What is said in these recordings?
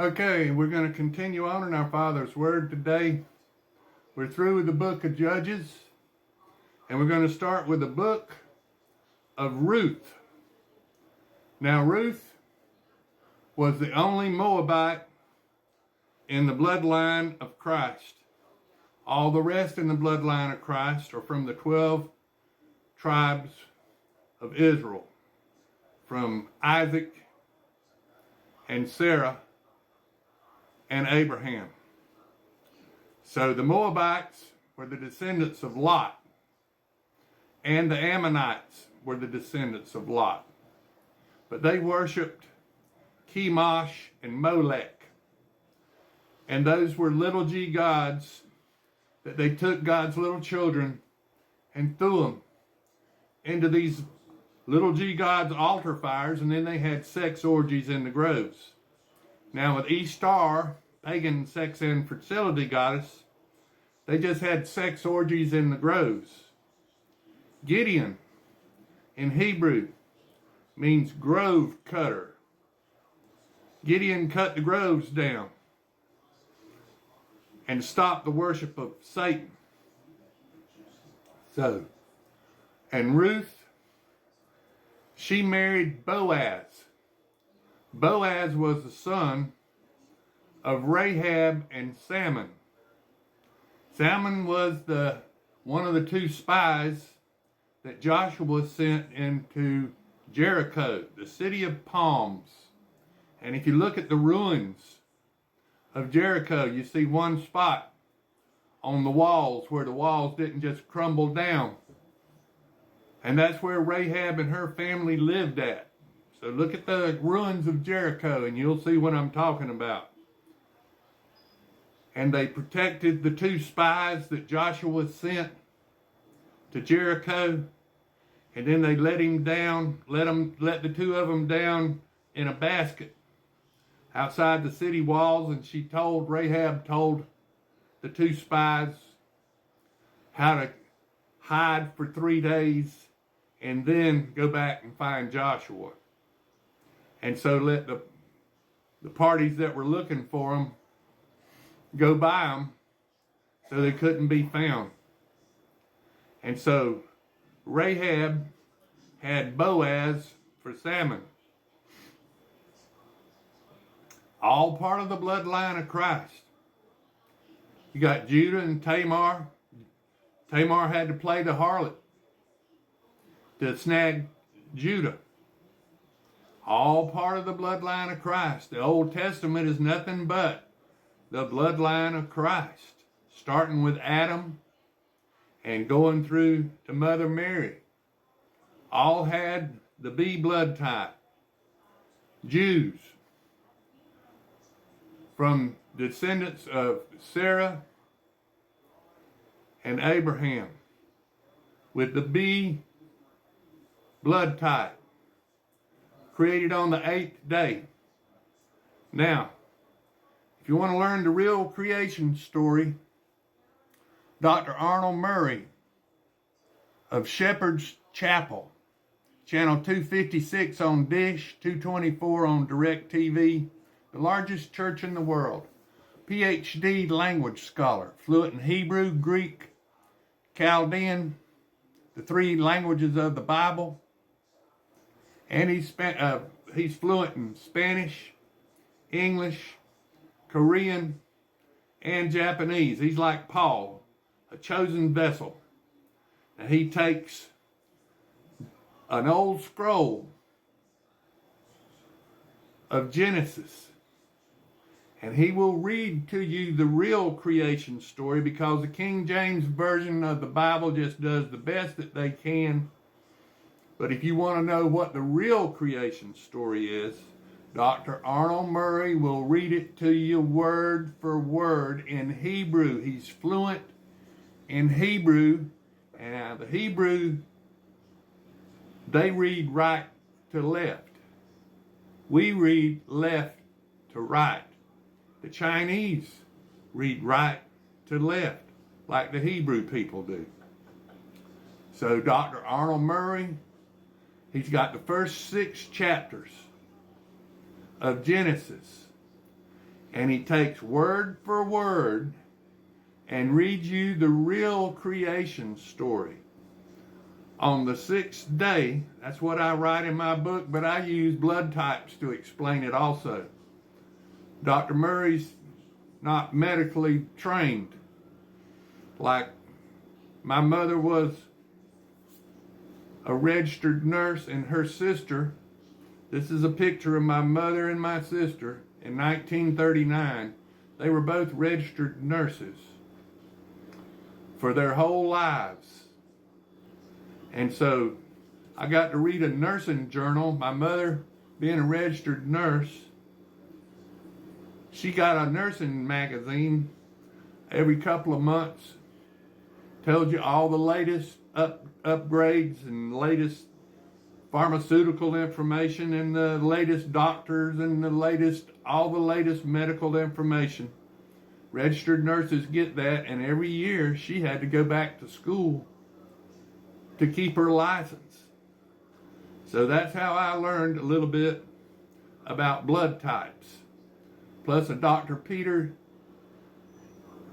Okay, we're going to continue on in our Father's Word today. We're through with the book of Judges, and we're going to start with the book of Ruth. Now, Ruth was the only Moabite in the bloodline of Christ. All the rest in the bloodline of Christ are from the 12 tribes of Israel, from Isaac and Sarah and Abraham. So the Moabites were the descendants of Lot, and the Ammonites were the descendants of Lot. But they worshipped Chemosh and Molech. And those were little g gods that they took God's little children and threw them into these little g gods' altar fires, and then they had sex orgies in the groves. Now with Ishtar, pagan sex and fertility goddess, they just had sex orgies in the groves. Gideon in Hebrew means grove cutter. Gideon cut the groves down and stopped the worship of Satan. And Ruth, she married Boaz. Boaz was the son of Rahab and Salmon. Salmon was one of the two spies that Joshua sent into Jericho, the city of palms. And if you look at the ruins of Jericho, you see one spot on the walls where the walls didn't just crumble down. And that's where Rahab and her family lived at. So look at the ruins of Jericho and you'll see what I'm talking about. And they protected the two spies that Joshua sent to Jericho. And then they let the two of them down in a basket outside the city walls. And Rahab told the two spies how to hide for 3 days and then go back and find Joshua. And so let the parties that were looking for them go by them so they couldn't be found. And so Rahab had Boaz for Salmon. All part of the bloodline of Christ. You got Judah and Tamar. Tamar had to play the harlot to snag Judah. All part of the bloodline of Christ. The Old Testament is nothing but the bloodline of Christ, starting with Adam and going through to Mother Mary. All had the B blood type. Jews from descendants of Sarah and Abraham with the B blood type, created on the 8th day. Now, if you want to learn the real creation story, Dr. Arnold Murray of Shepherd's Chapel, channel 256 on Dish, 224 on DirecTV, the largest church in the world, PhD language scholar, fluent in Hebrew, Greek, Chaldean, the 3 languages of the Bible, and he's fluent in Spanish, English, Korean, and Japanese. He's like Paul, a chosen vessel. And he takes an old scroll of Genesis and he will read to you the real creation story, because the King James Version of the Bible just does the best that they can. But if you want to know what the real creation story is, Dr. Arnold Murray will read it to you word for word in Hebrew. He's fluent in Hebrew, and the Hebrew, they read right to left. We read left to right. The Chinese read right to left, like the Hebrew people do. So Dr. Arnold Murray, he's got the first 6 chapters of Genesis. And he takes word for word and reads you the real creation story. On the sixth day, that's what I write in my book, but I use blood types to explain it also. Dr. Murray's not medically trained like my mother was a registered nurse, and her sister, this is a picture of my mother and my sister in 1939. They were both registered nurses for their whole lives. And so I got to read a nursing journal. My mother, being a registered nurse, she got a nursing magazine every couple of months. Tells you all the latest upgrades and latest pharmaceutical information and the latest doctors and all the latest medical information. Registered nurses get that, and every year she had to go back to school to keep her license. So that's how I learned a little bit about blood types. Plus, a Dr. Peter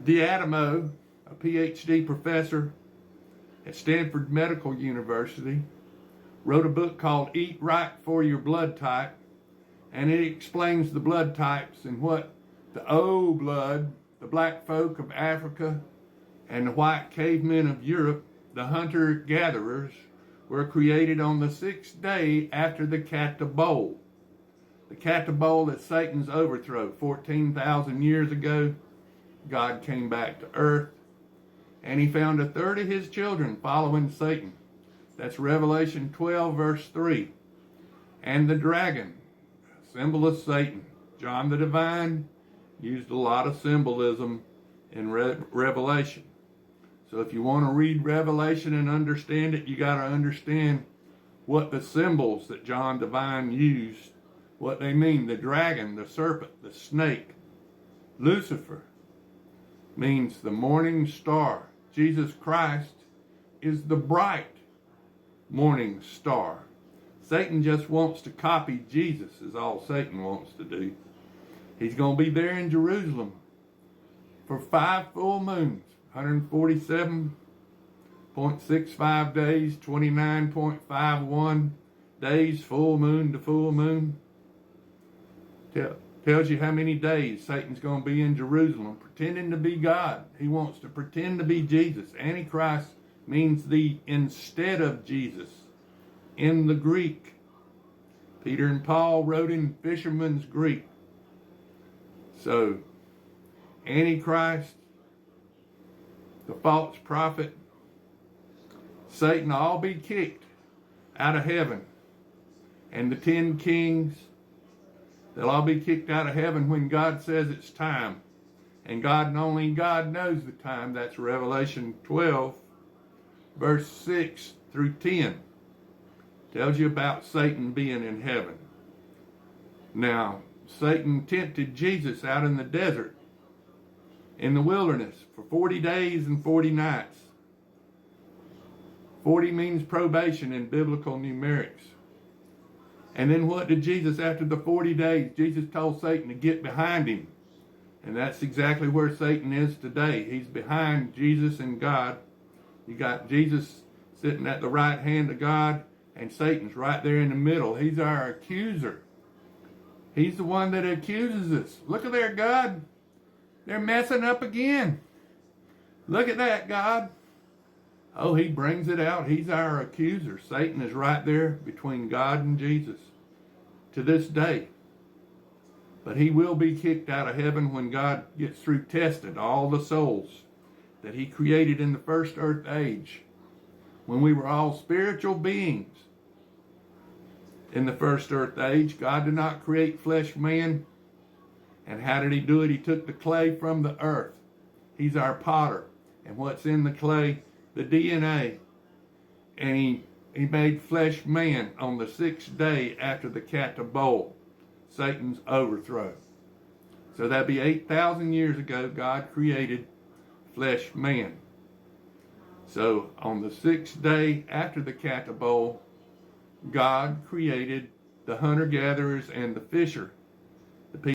D'Adamo, a PhD professor at Stanford Medical University, wrote a book called Eat Right for Your Blood Type, and it explains the blood types and what the O blood, the black folk of Africa, and the white cavemen of Europe, the hunter-gatherers, were created on the sixth day after the Kata Bowl. The Kata Bowl is Satan's overthrow. 14,000 years ago, God came back to earth, and he found a third of his children following Satan. That's Revelation 12, verse 3. And the dragon, symbol of Satan. John the Divine used a lot of symbolism in Revelation. So if you want to read Revelation and understand it, you got to understand what the symbols that John Divine used, what they mean. The dragon, the serpent, the snake. Lucifer means the morning star. Jesus Christ is the bright morning star. Satan just wants to copy Jesus, is all Satan wants to do. He's going to be there in Jerusalem for 5 full moons, 147.65 days, 29.51 days, full moon to full moon. Tells you how many days Satan's going to be in Jerusalem pretending to be God. He wants to pretend to be Jesus. Antichrist means the instead of Jesus in the Greek. Peter and Paul wrote in fisherman's Greek. So, Antichrist, the false prophet, Satan all be kicked out of heaven. And the 10 kings, they'll all be kicked out of heaven when God says it's time. And God and only God knows the time. That's Revelation 12, verse 6 through 10. Tells you about Satan being in heaven. Now, Satan tempted Jesus out in the desert, in the wilderness, for 40 days and 40 nights. 40 means probation in biblical numerics. And then what did Jesus, after the 40 days, Jesus told Satan to get behind him. And that's exactly where Satan is today. He's behind Jesus and God. You got Jesus sitting at the right hand of God, and Satan's right there in the middle. He's our accuser. He's the one that accuses us. Look at there, God. They're messing up again. Look at that, God. Oh, he brings it out. He's our accuser. Satan is right there between God and Jesus to this day. But he will be kicked out of heaven when God gets through testing all the souls that he created in the first earth age, when we were all spiritual beings. In the first earth age, God did not create flesh man. And how did he do it? He took the clay from the earth. He's our potter. And what's in the clay? The DNA. And he made flesh man on the 6th day after the Kata Bowl, Satan's overthrow. So that'd be 8,000 years ago, God created flesh man. So on the 6th day after the Kata Bowl, God created the hunter-gatherers and the fisher, the people